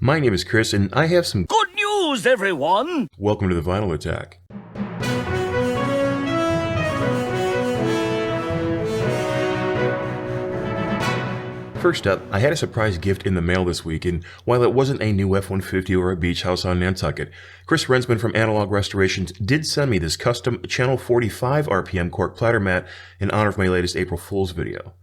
My name is Chris, and I have some Good news, everyone! Welcome to the Vinyl Attack. First up, I had a surprise gift in the mail this week, and while it wasn't a new F-150 or a beach house on Nantucket, Chris Rensman from Analog Restorations did send me this custom Channel 45 RPM Cork Platter Mat in honor of my latest April Fool's video.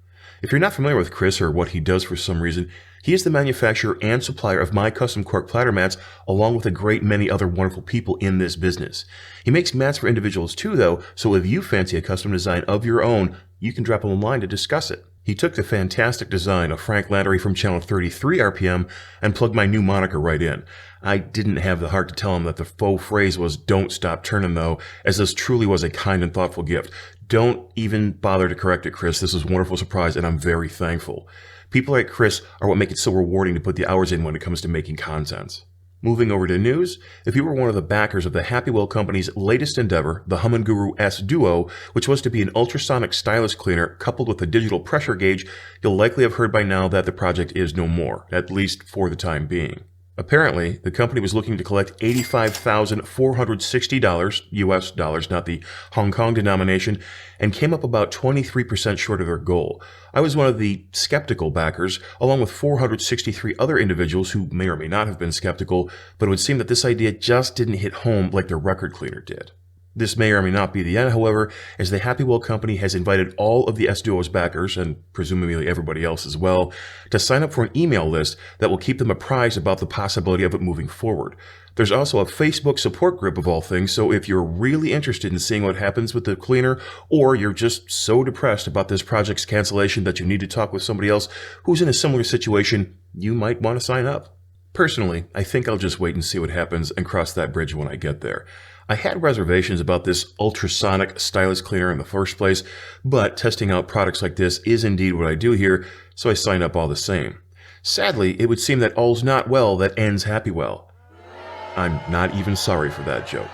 If you're not familiar with Chris or what he does for some reason, he is the manufacturer and supplier of my custom cork platter mats, along with a great many other wonderful people in this business. He makes mats for individuals too, though, so if you fancy a custom design of your own, you can drop him a line to discuss it. He took the fantastic design of Frank Lattery from Channel 33 RPM and plugged my new moniker right in. I didn't have the heart to tell him that the faux phrase was "don't stop turning," though, as this truly was a kind and thoughtful gift. Don't even bother to correct it, Chris. This was a wonderful surprise, and I'm very thankful. People like Chris are what make it so rewarding to put the hours in when it comes to making content. Moving over to news, if you were one of the backers of the Happywell Company's latest endeavor, the HumminGuru S Duo, which was to be an ultrasonic stylus cleaner coupled with a digital pressure gauge, you'll likely have heard by now that the project is no more, at least for the time being. Apparently, the company was looking to collect $85,460 US dollars, not the Hong Kong denomination, and came up about 23% short of their goal. I was one of the skeptical backers, along with 463 other individuals who may or may not have been skeptical, but it would seem that this idea just didn't hit home like the record cleaner did. This may or may not be the end, however, as the Happywell Company has invited all of the S-Duo's backers, and presumably everybody else as well, to sign up for an email list that will keep them apprised about the possibility of it moving forward. There's also a Facebook support group of all things, so if you're really interested in seeing what happens with the cleaner, or you're just so depressed about this project's cancellation that you need to talk with somebody else who's in a similar situation, you might want to sign up. Personally, I think I'll just wait and see what happens and cross that bridge when I get there. I had reservations about this ultrasonic stylus cleaner in the first place, but testing out products like this is indeed what I do here, so I signed up all the same. Sadly, it would seem that all's not well that ends happy well. I'm not even sorry for that joke.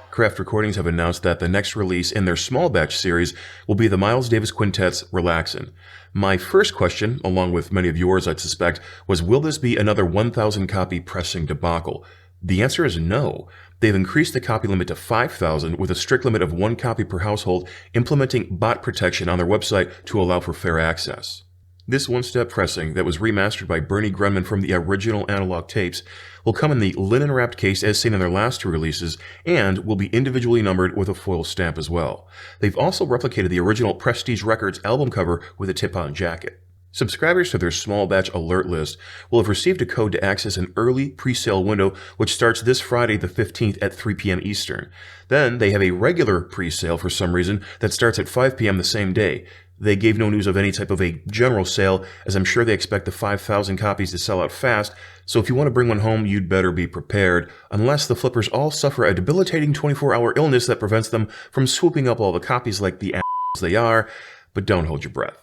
Craft Recordings have announced that the next release in their small batch series will be the Miles Davis Quintet's Relaxin'. My first question, along with many of yours I'd suspect, was will this be another 1,000 copy pressing debacle? The answer is no. They've increased the copy limit to 5,000 with a strict limit of 1 copy per household, implementing bot protection on their website to allow for fair access. This one-step pressing that was remastered by Bernie Grunman from the original analog tapes will come in the linen-wrapped case as seen in their last 2 releases and will be individually numbered with a foil stamp as well. They've also replicated the original Prestige Records album cover with a tip-on jacket. Subscribers to their small batch alert list will have received a code to access an early pre-sale window which starts this Friday the 15th at 3 p.m. Eastern. Then they have a regular pre-sale for some reason that starts at 5 p.m. the same day. They gave no news of any type of a general sale, as I'm sure they expect the 5,000 copies to sell out fast, so if you want to bring one home, you'd better be prepared, unless the flippers all suffer a debilitating 24-hour illness that prevents them from swooping up all the copies like the assholes they are, but don't hold your breath.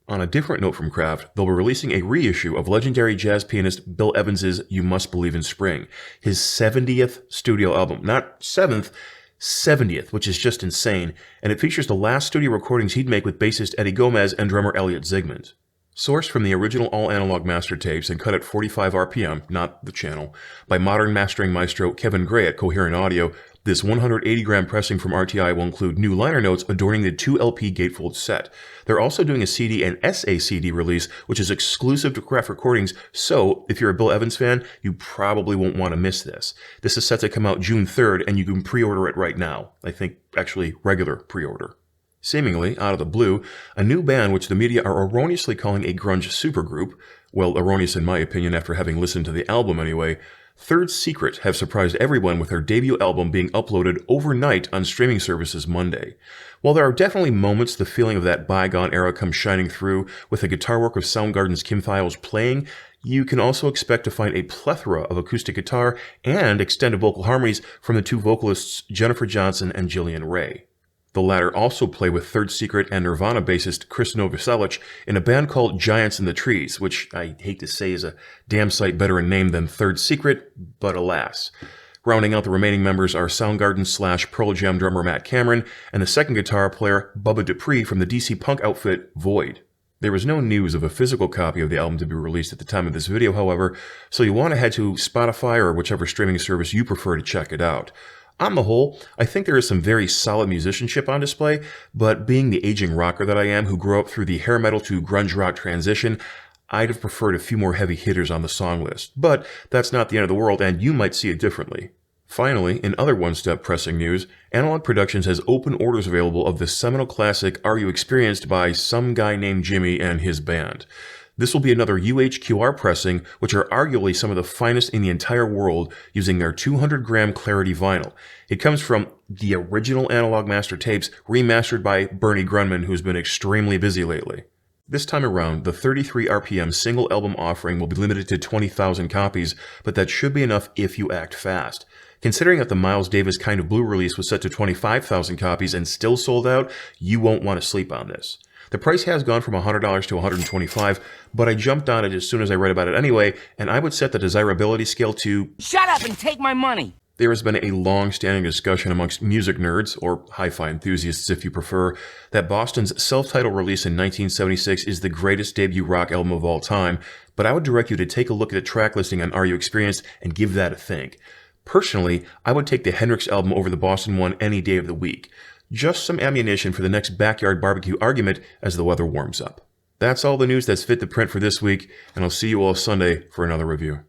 On a different note from Kraft, they'll be releasing a reissue of legendary jazz pianist Bill Evans's You Must Believe in Spring, his 70th studio album. Not 7th, 70th, which is just insane, and it features the last studio recordings he'd make with bassist Eddie Gomez and drummer Elliot Zygmunt. Sourced from the original all-analog master tapes and cut at 45 RPM, not the channel, by modern mastering maestro Kevin Gray at Coherent Audio, this 180-gram pressing from RTI will include new liner notes adorning the 2LP gatefold set. They're also doing a CD and SACD release, which is exclusive to Craft Recordings, so if you're a Bill Evans fan, you probably won't want to miss this. This is set to come out June 3rd, and you can pre-order it right now. I think, actually, regular pre-order. Seemingly, out of the blue, a new band which the media are erroneously calling a grunge supergroup, well, erroneous in my opinion after having listened to the album anyway, Third Secret have surprised everyone with their debut album being uploaded overnight on streaming services Monday. While there are definitely moments the feeling of that bygone era comes shining through with the guitar work of Soundgarden's Kim Thiles playing, you can also expect to find a plethora of acoustic guitar and extended vocal harmonies from the 2 vocalists Jennifer Johnson and Jillian Ray. The latter also play with Third Secret and Nirvana bassist Chris Novoselic in a band called Giants in the Trees, which I hate to say is a damn sight better in name than Third Secret, but alas. Rounding out the remaining members are Soundgarden / Pearl Jam drummer Matt Cameron and the second guitar player Bubba Dupree from the DC punk outfit Void. There was no news of a physical copy of the album to be released at the time of this video, however, so you want to head to Spotify or whichever streaming service you prefer to check it out. On the whole, I think there is some very solid musicianship on display, but being the aging rocker that I am who grew up through the hair metal to grunge rock transition, I'd have preferred a few more heavy hitters on the song list. But that's not the end of the world, and you might see it differently. Finally, in other one-step pressing news, Analog Productions has open orders available of the seminal classic Are You Experienced by some guy named Jimmy and his band. This will be another UHQR pressing, which are arguably some of the finest in the entire world, using their 200-gram Clarity vinyl. It comes from the original Analog Master tapes, remastered by Bernie Grunman, who's been extremely busy lately. This time around, the 33 RPM single album offering will be limited to 20,000 copies, but that should be enough if you act fast. Considering that the Miles Davis Kind of Blue release was set to 25,000 copies and still sold out, you won't want to sleep on this. The price has gone from $100 to $125, but I jumped on it as soon as I read about it anyway, and I would set the desirability scale to Shut up and take my money! There has been a long-standing discussion amongst music nerds, or hi-fi enthusiasts if you prefer, that Boston's self-titled release in 1976 is the greatest debut rock album of all time, but I would direct you to take a look at the track listing on Are You Experienced and give that a think. Personally, I would take the Hendrix album over the Boston one any day of the week. Just some ammunition for the next backyard barbecue argument as the weather warms up. That's all the news that's fit to print for this week, and I'll see you all Sunday for another review.